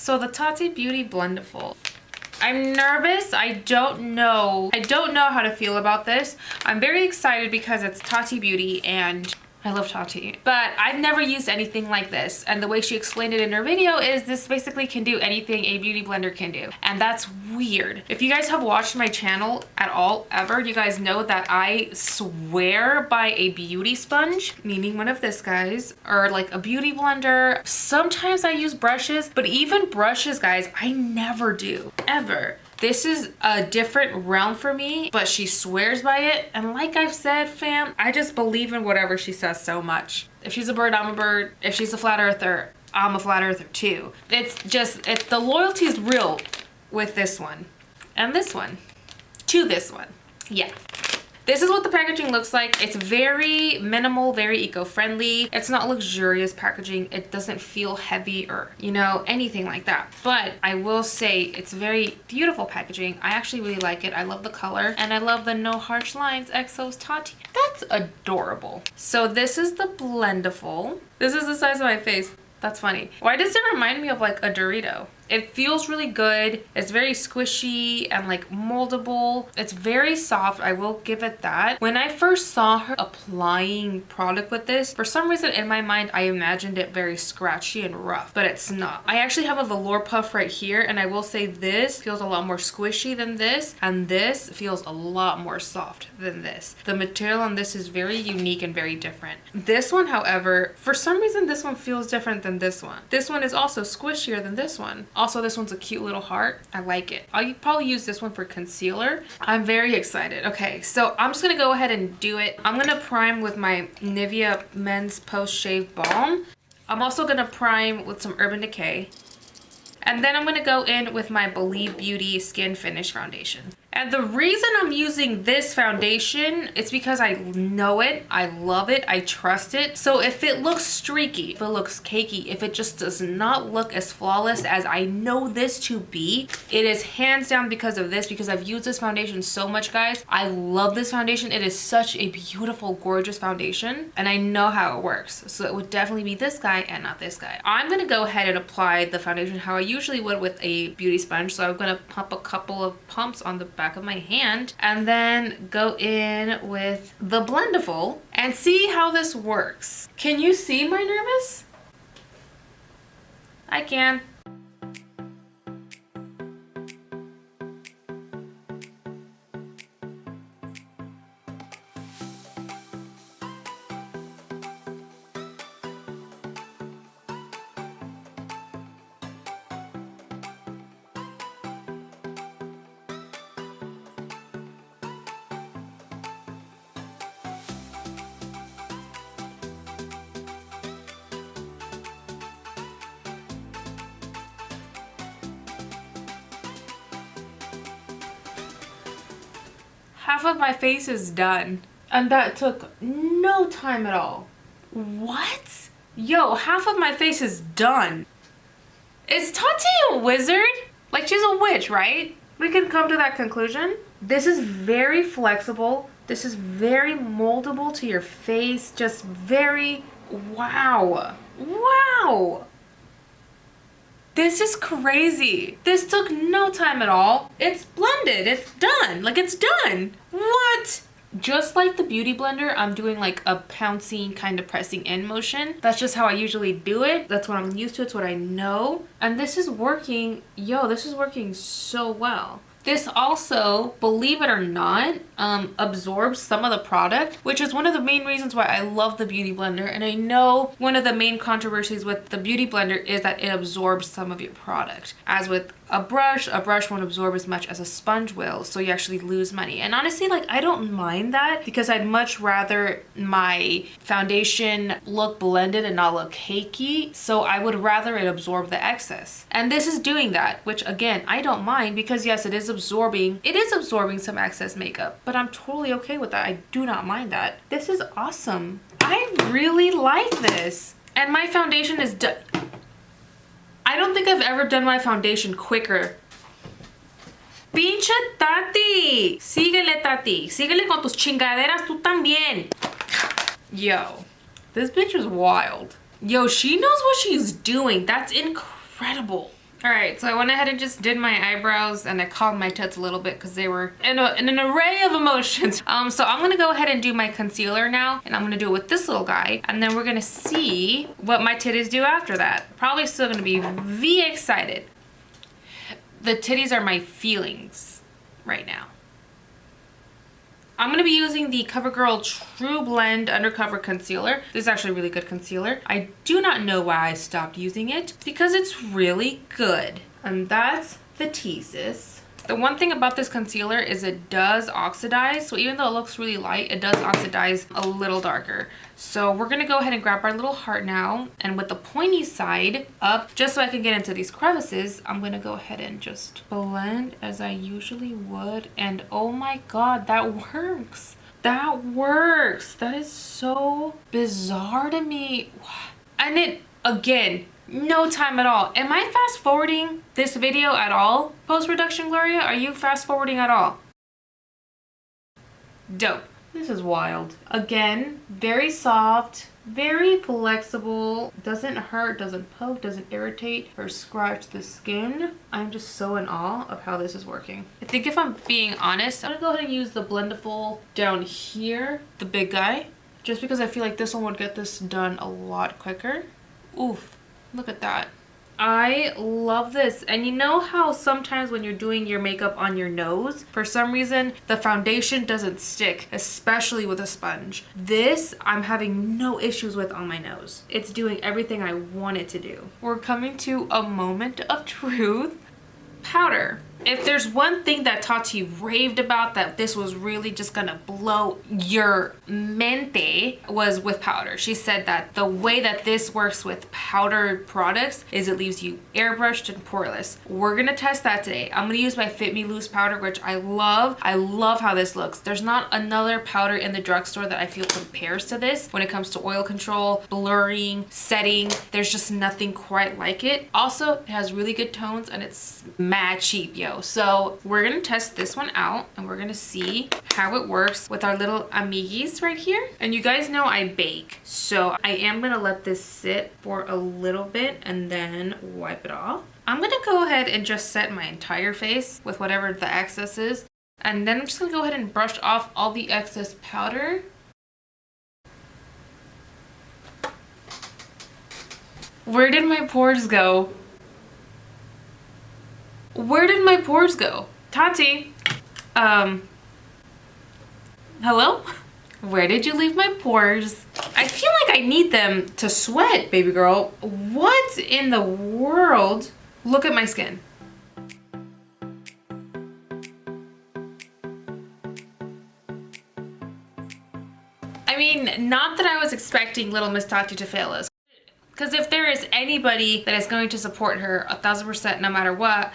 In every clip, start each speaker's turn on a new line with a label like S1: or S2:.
S1: So the Tati Beauty Blendiful. I'm nervous. I don't know how to feel about this. I'm very excited because it's Tati Beauty and I love Tati, but I've never used anything like this. And the way she explained it in her video is this basically can do anything a beauty blender can do. And that's weird. If you guys have watched my channel at all, ever, you guys know that I swear by a beauty sponge, meaning one of this guys, or like a beauty blender. Sometimes I use brushes, but even brushes, guys, I never do, ever. This is a different realm for me, but she swears by it. And like I've said, fam, I just believe in whatever she says so much. If she's a bird, I'm a bird. If she's a flat earther, I'm a flat earther too. The loyalty is real with this one and this one to this one. Yeah. This is what the packaging looks like. It's very minimal, very eco-friendly. It's not luxurious packaging. It doesn't feel heavy or, you know, anything like that. But I will say it's very beautiful packaging. I actually really like it. I love the color and I love the no harsh lines Exos Tati. That's adorable. So this is the Blendiful. This is the size of my face. That's funny. Why does it remind me of like a Dorito? It feels really good. It's very squishy and like moldable. It's very soft. I will give it that. When I first saw her applying product with this, for some reason in my mind, I imagined it very scratchy and rough, but it's not. I actually have a velour puff right here, and I will say this feels a lot more squishy than this, and this feels a lot more soft than this. The material on this is very unique and very different. This one, however, for some reason, this one feels different than this one. This one is also squishier than this one. Also, this one's a cute little heart. I like it. I'll probably use this one for concealer. I'm very excited. Okay, so I'm just gonna go ahead and do it. I'm gonna prime with my Nivea Men's Post Shave Balm. I'm also gonna prime with some Urban Decay. And then I'm gonna go in with my Believe Beauty Skin Finish Foundation. And the reason I'm using this foundation is because I know it, I love it, I trust it. So if it looks streaky, if it looks cakey, if it just does not look as flawless as I know this to be, it is hands down because of this, because I've used this foundation so much, guys. I love this foundation. It is such a beautiful, gorgeous foundation, and I know how it works. So it would definitely be this guy and not this guy. I'm gonna go ahead and apply the foundation how I usually would with a beauty sponge. So I'm gonna pump a couple of pumps on the back of my hand and then go in with the Blendiful and see how this works. Can you see my nervous? I can. Half of my face is done. And that took no time at all. What? Yo, half of my face is done. Is Tati a wizard? Like, she's a witch, right? We can come to that conclusion. This is very flexible. This is very moldable to your face. Just very, wow. Wow. This is crazy. This took no time at all. It's blended. It's done. Like, it's done. What? Just like the Beauty Blender, I'm doing like a pouncing kind of pressing in motion. That's just how I usually do it. That's what I'm used to. It's what I know. And this is working. Yo, this is working so well. This also, believe it or not, absorbs some of the product, which is one of the main reasons why I love the Beauty Blender. And I know one of the main controversies with the Beauty Blender is that it absorbs some of your product. As with a brush won't absorb as much as a sponge will, so you actually lose money. And honestly, like, I don't mind that because I'd much rather my foundation look blended and not look cakey, so I would rather it absorb the excess. And this is doing that, which again, I don't mind because yes, it is absorbing some excess makeup, but I'm totally okay with that. I do not mind that. This is awesome. I really like this. And my foundation is done. I don't think I've ever done my foundation quicker. Pinche Tati. Síguele, Tati. Síguele con tus chingaderas tú también. Yo, this bitch is wild. Yo, she knows what she's doing. That's incredible. All right, so I went ahead and just did my eyebrows and I calmed my tits a little bit because they were in an array of emotions. So I'm gonna go ahead and do my concealer now, and I'm gonna do it with this little guy, and then we're gonna see what my titties do after that. Probably still gonna be excited. The titties are my feelings right now. I'm going to be using the Covergirl Trublend Undercover Concealer. This is actually a really good concealer. I do not know why I stopped using it, because it's really good. And that's the thesis. The one thing about this concealer is it does oxidize. So even though it looks really light, it does oxidize a little darker. So we're going to go ahead and grab our little heart now. And with the pointy side up, just so I can get into these crevices, I'm going to go ahead and just blend as I usually would. And oh my God, that works. That works. That is so bizarre to me. And it, again, no time at all. Am I fast forwarding this video at all? Post-production Gloria, are you fast forwarding at all? Dope. This is wild. Again, very soft, very flexible, doesn't hurt, doesn't poke, doesn't irritate or scratch the skin. I'm just so in awe of how this is working. I think if I'm being honest, I'm gonna go ahead and use the Blendiful down here, the big guy, just because I feel like this one would get this done a lot quicker. Oof. Look at that. I love this. And you know how sometimes when you're doing your makeup on your nose, for some reason the foundation doesn't stick, especially with a sponge. This I'm having no issues with on my nose. It's doing everything I want it to do. We're coming to a moment of truth. Powder. If there's one thing that Tati raved about that this was really just gonna blow your mente was with powder. She said that the way that this works with powdered products is it leaves you airbrushed and poreless. We're gonna test that today. I'm gonna use my Fit Me Loose powder, which I love. I love how this looks. There's not another powder in the drugstore that I feel compares to this when it comes to oil control, blurring, setting. There's just nothing quite like it. Also, it has really good tones and it's mad cheap, yo. So we're gonna test this one out and we're gonna see how it works with our little amiguis right here. And you guys know I bake, so I am gonna let this sit for a little bit and then wipe it off. I'm gonna go ahead and just set my entire face with whatever the excess is, and then I'm just gonna go ahead and brush off all the excess powder. Where did my pores go? Where did my pores go? Tati, hello? Where did you leave my pores? I feel like I need them to sweat, baby girl. What in the world? Look at my skin. I mean, not that I was expecting little Miss Tati to fail us. Because if there is anybody that is going to support her 1000% no matter what,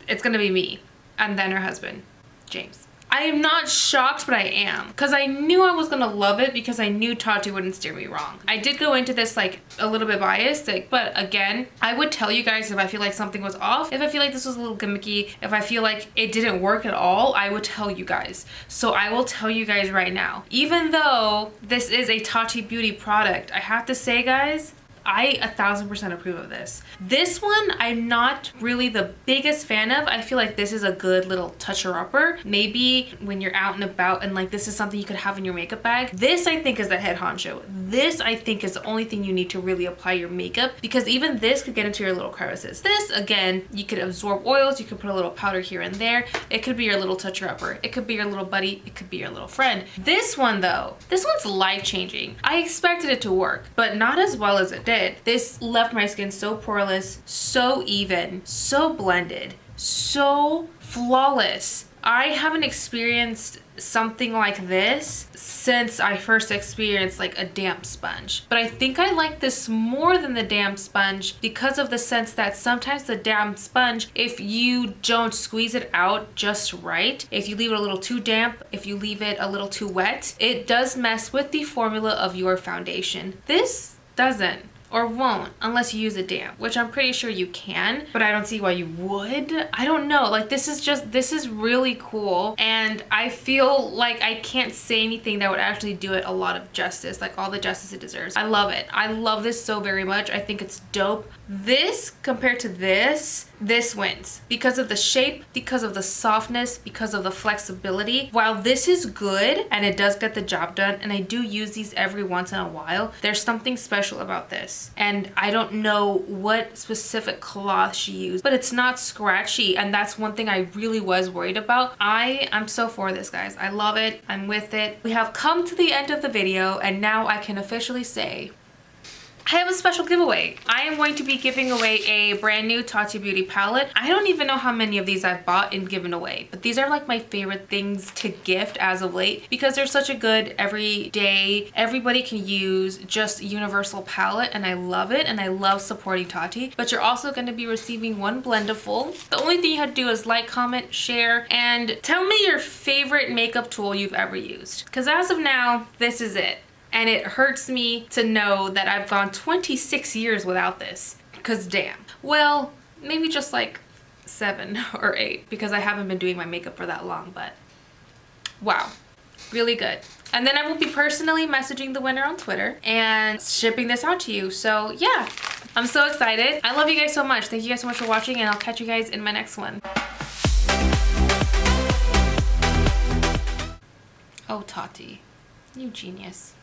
S1: it's gonna be me and then her husband, James. I am not shocked, but I am, because I knew I was gonna love it because I knew Tati wouldn't steer me wrong. I did go into this like a little bit biased, like, but again, I would tell you guys if I feel like something was off, if I feel like this was a little gimmicky, if I feel like it didn't work at all, I would tell you guys. So I will tell you guys right now, even though this is a Tati Beauty product, I have to say, guys, I 1000% approve of this. This one, I'm not really the biggest fan of. I feel like this is a good little toucher-upper. Maybe when you're out and about and like this is something you could have in your makeup bag. This, I think, is the head honcho. This, I think, is the only thing you need to really apply your makeup, because even this could get into your little crevices. This, again, you could absorb oils. You could put a little powder here and there. It could be your little toucher-upper. It could be your little buddy. It could be your little friend. This one, though, this one's life-changing. I expected it to work, but not as well as it did. This left my skin so poreless, so even, so blended, so flawless. I haven't experienced something like this since I first experienced like a damp sponge. But I think I like this more than the damp sponge because of the sense that sometimes the damp sponge, if you don't squeeze it out just right, if you leave it a little too damp, if you leave it a little too wet, it does mess with the formula of your foundation. This doesn't. or won't unless you use a damp, which I'm pretty sure you can, but I don't see why you would. I don't know, like this is really cool, and I feel like I can't say anything that would actually do it a lot of justice, like all the justice it deserves. I love it. I love this so very much. I think it's dope. This compared to this wins because of the shape, because of the softness, because of the flexibility. While this is good and it does get the job done, and I do use these every once in a while, there's something special about this. And I don't know what specific cloth she used, but it's not scratchy, and that's one thing I really was worried about. I'm so for this, guys. I love it. I'm with it. We have come to the end of the video, and now I can officially say I have a special giveaway. I am going to be giving away a brand new Tati Beauty palette. I don't even know how many of these I've bought and given away, but these are like my favorite things to gift as of late because they're such a good everyday, everybody can use, just universal palette, and I love it, and I love supporting Tati. But you're also going to be receiving one Blendiful. The only thing you have to do is like, comment, share, and tell me your favorite makeup tool you've ever used. Because as of now, this is it. And it hurts me to know that I've gone 26 years without this. Because damn. Well, maybe just like 7 or 8 because I haven't been doing my makeup for that long, but wow. Really good. And then I will be personally messaging the winner on Twitter and shipping this out to you. So yeah, I'm so excited. I love you guys so much. Thank you guys so much for watching, and I'll catch you guys in my next one. Oh, Tati, you genius.